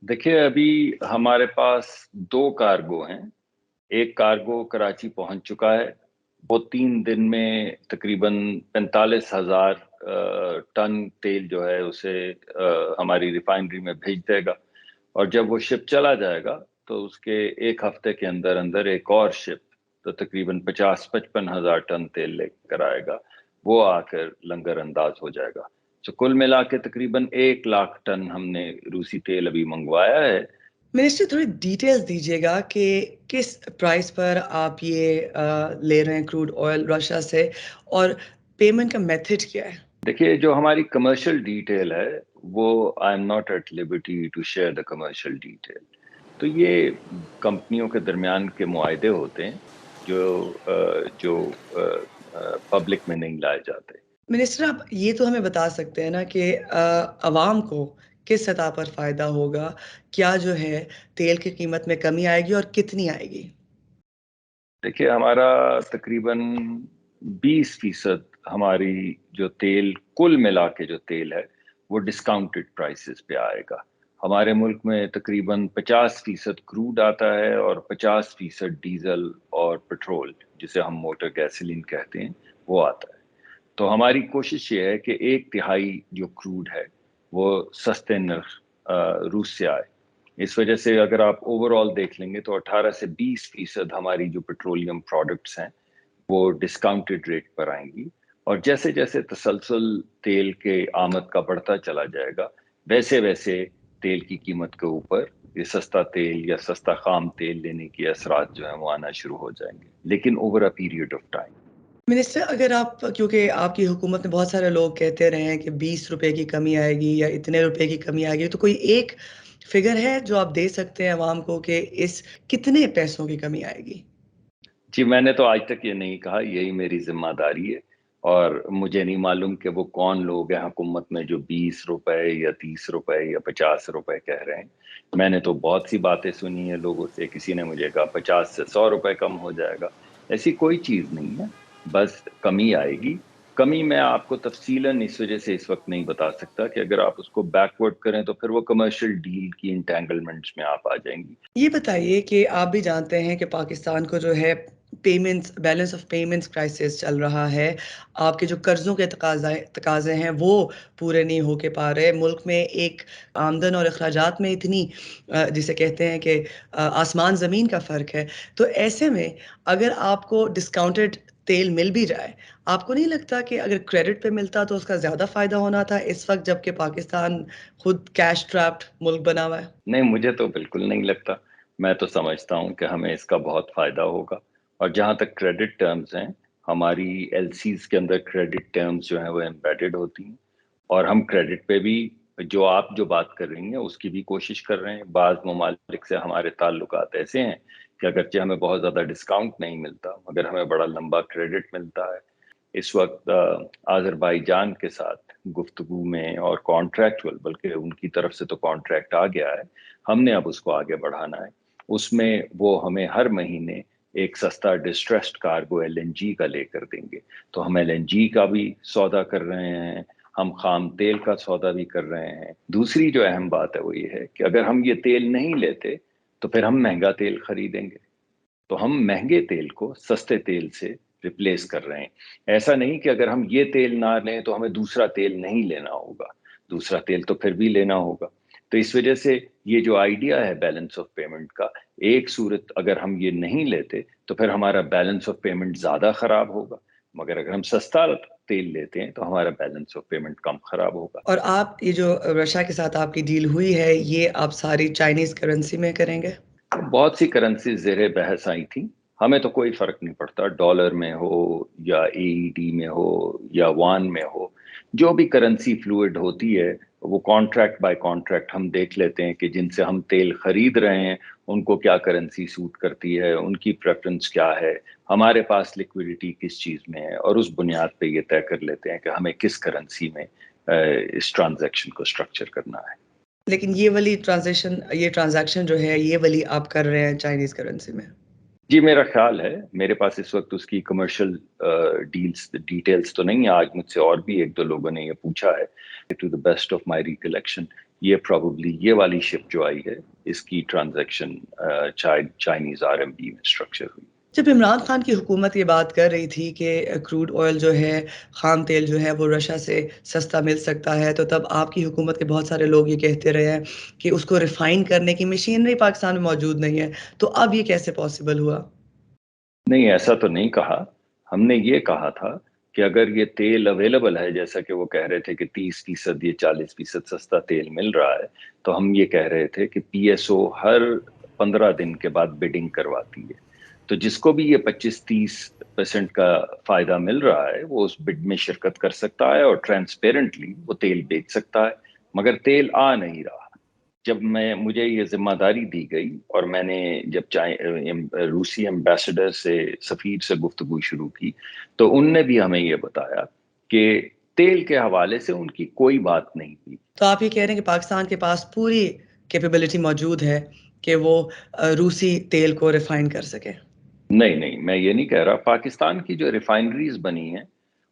دیکھیے ابھی ہمارے پاس دو کارگو ہیں. ایک کارگو کراچی پہنچ چکا ہے. وہ 3 دن میں تقریباً 45,000 ٹن تیل جو ہے اسے ہماری ریفائنری میں بھیج دے گا. اور جب وہ شپ چلا جائے گا تو اس کے ایک ہفتے کے اندر اندر ایک اور شپ تو تقریباً 50-55 ہزار ٹن تیل لے کر آئے گا. وہ آ کر لنگر انداز ہو جائے گا. تو کل ملا کے تقریباً 1 لاکھ ٹن ہم نے روسی تیل ابھی منگوایا ہے. منسٹر تھوڑی ڈیٹیلز دیجیے گا کہ کس پرائس پر آپ یہ لے رہے ہیں کروڈ آئل رشیا سے، اور پیمنٹ کا میتھڈ کیا ہے؟ دیکھیے جو ہماری کمرشل ڈیٹیل ہے وہ I am not at liberty to share the commercial detail. تو یہ کمپنیوں کے درمیان کے معاہدے ہوتے ہیں جو پبلک میں نہیں لائے جاتے. منسٹر آپ یہ تو ہمیں بتا سکتے ہیں نا کہ عوام کو کس سطح پر فائدہ ہوگا، کیا جو ہے تیل کی قیمت میں کمی آئے گی اور کتنی آئے گی؟ دیکھیے ہمارا تقریباً 20% ہماری جو تیل کل ملا کے جو تیل ہے وہ ڈسکاؤنٹڈ پرائسز پہ آئے گا. ہمارے ملک میں تقریباً 50% کروڈ آتا ہے اور 50% ڈیزل اور پٹرول جسے ہم موٹر گیسولین کہتے ہیں وہ آتا ہے. تو ہماری کوشش یہ ہے کہ 1/3 جو کروڈ ہے وہ سستے نرخ روس سے آئے. اس وجہ سے اگر آپ اوور آل دیکھ لیں گے تو 18 سے 20% ہماری جو پیٹرولیم پروڈکٹس ہیں وہ ڈسکاؤنٹڈ ریٹ پر آئیں گی. اور جیسے جیسے تسلسل تیل کے آمد کا بڑھتا چلا جائے گا ویسے ویسے تیل کی قیمت کے اوپر یہ سستا تیل یا سستا خام تیل لینے کے اثرات جو ہیں وہ آنا شروع ہو جائیں گے، لیکن over a period of time. Minister اگر آپ، کیونکہ آپ کی حکومت میں بہت سارے لوگ کہتے رہے ہیں کہ 20 روپے کی کمی آئے گی یا اتنے روپے کی کمی آئے گی، تو کوئی ایک فگر ہے جو آپ دے سکتے ہیں عوام کو کہ اس کتنے پیسوں کی کمی آئے گی؟ جی میں نے تو آج تک یہ نہیں کہا، یہی میری ذمہ داری ہے. اور مجھے نہیں معلوم کہ وہ کون لوگ ہیں حکومت میں جو 20 روپے یا 30 روپے یا 50 روپے کہہ رہے ہیں. میں نے تو بہت سی باتیں سنی ہیں لوگوں سے. کسی نے مجھے کہا 50 سے 100 روپے کم ہو جائے گا. ایسی کوئی چیز نہیں ہے، بس کمی آئے گی. کمی میں آپ کو تفصیلاً اس وجہ سے اس وقت نہیں بتا سکتا کہ اگر آپ اس کو بیکورڈ کریں تو پھر وہ کمرشل ڈیل کی انٹینگلمنٹس میں آپ آ جائیں گی. یہ بتائیے کہ آپ بھی جانتے ہیں کہ پاکستان کو جو ہے payments, balance of payments crisis چل رہا ہے. آپ کے جو قرضوں کے تقاضے ہیں وہ پورے نہیں ہو کے پا رہے. ملک میں ایک آمدن اور اخراجات میں اتنی جسے کہتے ہیں کہ آسمان زمین کا فرق ہے. تو ایسے میں اگر آپ کو ڈسکاؤنٹڈ تیل مل بھی جائے، آپ کو نہیں لگتا کہ اگر کریڈٹ پہ ملتا تو اس کا زیادہ فائدہ ہونا تھا اس وقت جب کہ پاکستان خود کیش ٹریپڈ ملک بنا ہوا ہے؟ نہیں، مجھے تو بالکل نہیں لگتا. میں تو سمجھتا ہوں کہ ہمیں اس کا بہت فائدہ ہوگا. اور جہاں تک کریڈٹ ٹرمز ہیں، ہماری ایل سیز کے اندر کریڈٹ ٹرمز جو ہیں وہ ایمبیڈڈ ہوتی ہیں. اور ہم کریڈٹ پہ بھی جو آپ جو بات کر رہی ہیں اس کی بھی کوشش کر رہے ہیں. بعض ممالک سے ہمارے تعلقات ایسے ہیں کہ اگرچہ ہمیں بہت زیادہ ڈسکاؤنٹ نہیں ملتا مگر ہمیں بڑا لمبا کریڈٹ ملتا ہے. اس وقت آذربائیجان کے ساتھ گفتگو میں اور کانٹریکچول، بلکہ ان کی طرف سے تو کانٹریکٹ آ گیا ہے، ہم نے اب اس کو آگے بڑھانا ہے. اس میں وہ ہمیں ہر مہینے ایک سستا distressed cargo L N G کا لے کر دیں گے. تو ہم ایل این جی کا بھی سودا کر رہے ہیں، ہم خام تیل کا سودا بھی کر رہے ہیں. دوسری جو اہم بات ہے وہ یہ ہے کہ اگر ہم یہ تیل نہیں لیتے تو پھر ہم مہنگا تیل خریدیں گے. تو ہم مہنگے تیل کو سستے تیل سے ریپلیس کر رہے ہیں. ایسا نہیں کہ اگر ہم یہ تیل نہ لیں تو ہمیں دوسرا تیل نہیں لینا ہوگا، دوسرا تیل تو پھر بھی لینا ہوگا. تو اس وجہ سے یہ جو آئیڈیا ہے بیلنس آف پیمنٹ کا، ایک صورت اگر ہم یہ نہیں لیتے تو پھر ہمارا بیلنس آف پیمنٹ زیادہ خراب ہوگا، مگر اگر ہم سستا تیل لیتے ہیں تو ہمارا بیلنس آف پیمنٹ کم خراب ہوگا. اور آپ یہ جو رشیا کے ساتھ آپ کی ڈیل ہوئی ہے یہ آپ ساری چائنیز کرنسی میں کریں گے؟ بہت سی کرنسیز زیر بحث آئی تھیں. ہمیں تو کوئی فرق نہیں پڑتا، ڈالر میں ہو یا اے ای ڈی میں ہو یا وان میں ہو. جو بھی کرنسی فلوئڈ ہوتی ہے وہ کانٹریکٹ بائی کانٹریکٹ ہم دیکھ لیتے ہیں کہ جن سے ہم تیل خرید رہے ہیں ان کو کیا کرنسی سوٹ کرتی ہے، ان کی پریفرنس کیا ہے، ہمارے پاس لیکویڈیٹی کس چیز میں ہے، اور اس بنیاد پہ یہ طے کر لیتے ہیں کہ ہمیں کس کرنسی میں اس ٹرانزیکشن کو اسٹرکچر کرنا ہے. لیکن یہ والی ٹرانزیکشن جو ہے یہ والی آپ کر رہے ہیں چائنیز کرنسی میں؟ جی میرا خیال ہے، میرے پاس اس وقت اس کی کمرشل ڈیٹیلز تو نہیں ہے. آج مجھ سے اور بھی ایک دو لوگوں نے یہ پوچھا ہے. To the best of my recollection یہ پرابلی یہ والی شپ جو آئی ہے اس کی ٹرانزیکشن چائنیز RMB میں اسٹرکچر ہوئی. جب عمران خان کی حکومت یہ بات کر رہی تھی کہ کروڈ آئل جو ہے، خام تیل جو ہے وہ رشیا سے سستا مل سکتا ہے، تو تب آپ کی حکومت کے بہت سارے لوگ یہ کہتے رہے ہیں کہ اس کو ریفائن کرنے کی مشینری پاکستان میں موجود نہیں ہے، تو اب یہ کیسے پاسبل ہوا؟ نہیں، ایسا تو نہیں کہا. ہم نے یہ کہا تھا کہ اگر یہ تیل اویلیبل ہے، جیسا کہ وہ کہہ رہے تھے کہ 30% یا 40% سستا تیل مل رہا ہے، تو ہم یہ کہہ رہے تھے کہ PSO ہر 15 دن کے بعد بڈنگ کرواتی ہے، تو جس کو بھی یہ 25-30% کا فائدہ مل رہا ہے وہ اس بڈ میں شرکت کر سکتا ہے اور ٹرانسپیرنٹلی وہ تیل بیچ سکتا ہے. مگر تیل آ نہیں رہا. جب مجھے یہ ذمہ داری دی گئی اور میں نے جب روسی ایمبیسڈر سے، سفیر سے گفتگو شروع کی، تو ان نے بھی ہمیں یہ بتایا کہ تیل کے حوالے سے ان کی کوئی بات نہیں تھی. تو آپ یہ کہہ رہے ہیں کہ پاکستان کے پاس پوری کیپیبلٹی موجود ہے کہ وہ روسی تیل کو ریفائن کر سکے؟ نہیں، میں یہ نہیں کہہ رہا. پاکستان کی جو ریفائنریز بنی ہیں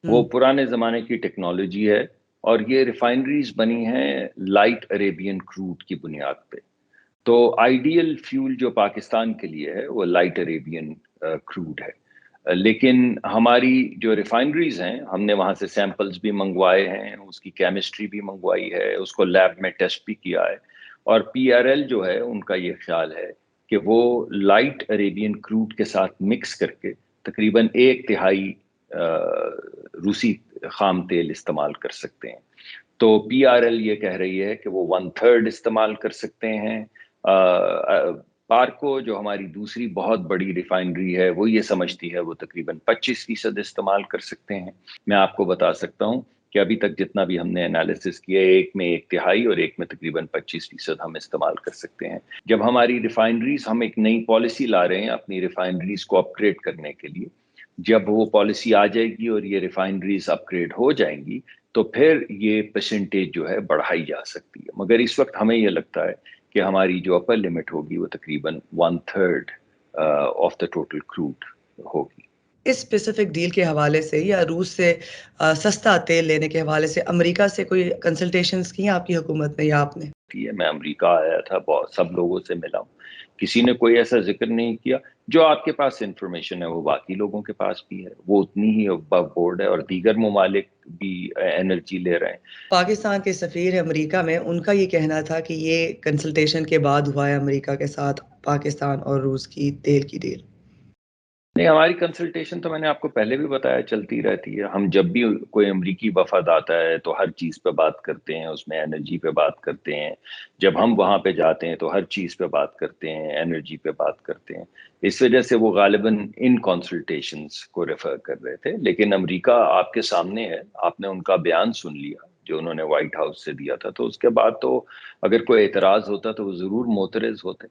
وہ پرانے زمانے کی ٹیکنالوجی ہے، اور یہ ریفائنریز بنی ہیں لائٹ عریبین کروڈ کی بنیاد پہ. تو آئیڈیل فیول جو پاکستان کے لیے ہے وہ لائٹ عریبین کروڈ ہے. لیکن ہماری جو ریفائنریز ہیں، ہم نے وہاں سے سیمپلز بھی منگوائے ہیں، اس کی کیمسٹری بھی منگوائی ہے، اس کو لیب میں ٹیسٹ بھی کیا ہے، اور PRL جو ہے ان کا یہ خیال ہے کہ وہ لائٹ عریبین کروڈ کے ساتھ مکس کر کے تقریباً 1/3 روسی خام تیل استعمال کر سکتے ہیں. تو PRL یہ کہہ رہی ہے کہ وہ 1/3 استعمال کر سکتے ہیں. پارکو جو ہماری دوسری بہت بڑی ریفائنری ہے وہ یہ سمجھتی ہے وہ تقریباً 25% استعمال کر سکتے ہیں. میں آپ کو بتا سکتا ہوں کہ ابھی تک جتنا بھی ہم نے انالیسس کیا، ایک میں 1/3 اور ایک میں تقریباً 25% ہم استعمال کر سکتے ہیں. جب ہماری ریفائنریز، ہم ایک نئی پالیسی لا رہے ہیں اپنی ریفائنریز کو اپ گریڈ کرنے کے لیے. جب وہ پالیسی آ جائے گی اور یہ ریفائنریز اپ گریڈ ہو جائیں گی تو پھر یہ پرسنٹیج جو ہے بڑھائی جا سکتی ہے. مگر اس وقت ہمیں یہ لگتا ہے کہ ہماری جو اپر لمٹ ہوگی وہ تقریباً 1/3 آف دا ٹوٹل کروڈ ہوگی. اس اسپیسیفک ڈیل کے حوالے سے یا روس سے سستا تیل لینے کے حوالے سے امریکہ سے کوئی کنسلٹیشنز کی ہیں آپ کی حکومت نے یا آپ نے؟ میں امریکہ آیا تھا، بہت سب لوگوں سے ملا ہوں، کسی نے کوئی ایسا ذکر نہیں کیا. جو آپ کے پاس انفارمیشن ہے وہ باقی لوگوں کے پاس بھی ہے، وہ اتنی ہی ابو بورڈ ہے، اور دیگر ممالک بھی انرجی لے رہے ہیں. پاکستان کے سفیر امریکہ میں، ان کا یہ کہنا تھا کہ یہ کنسلٹیشن کے بعد ہوا ہے امریکہ کے ساتھ پاکستان اور روس کی تیل کی ڈیل. نہیں، ہماری کنسلٹیشن تو میں نے آپ کو پہلے بھی بتایا چلتی رہتی ہے. ہم جب بھی کوئی امریکی وفد آتا ہے تو ہر چیز پہ بات کرتے ہیں، اس میں انرجی پہ بات کرتے ہیں. جب ہم وہاں پہ جاتے ہیں تو ہر چیز پہ بات کرتے ہیں، انرجی پہ بات کرتے ہیں. اس وجہ سے وہ غالباً ان کنسلٹیشنز کو ریفر کر رہے تھے. لیکن امریکہ آپ کے سامنے ہے، آپ نے ان کا بیان سن لیا جو انہوں نے وائٹ ہاؤس سے دیا تھا، تو اس کے بعد تو اگر کوئی اعتراض ہوتا تو وہ ضرور معترض ہوتے.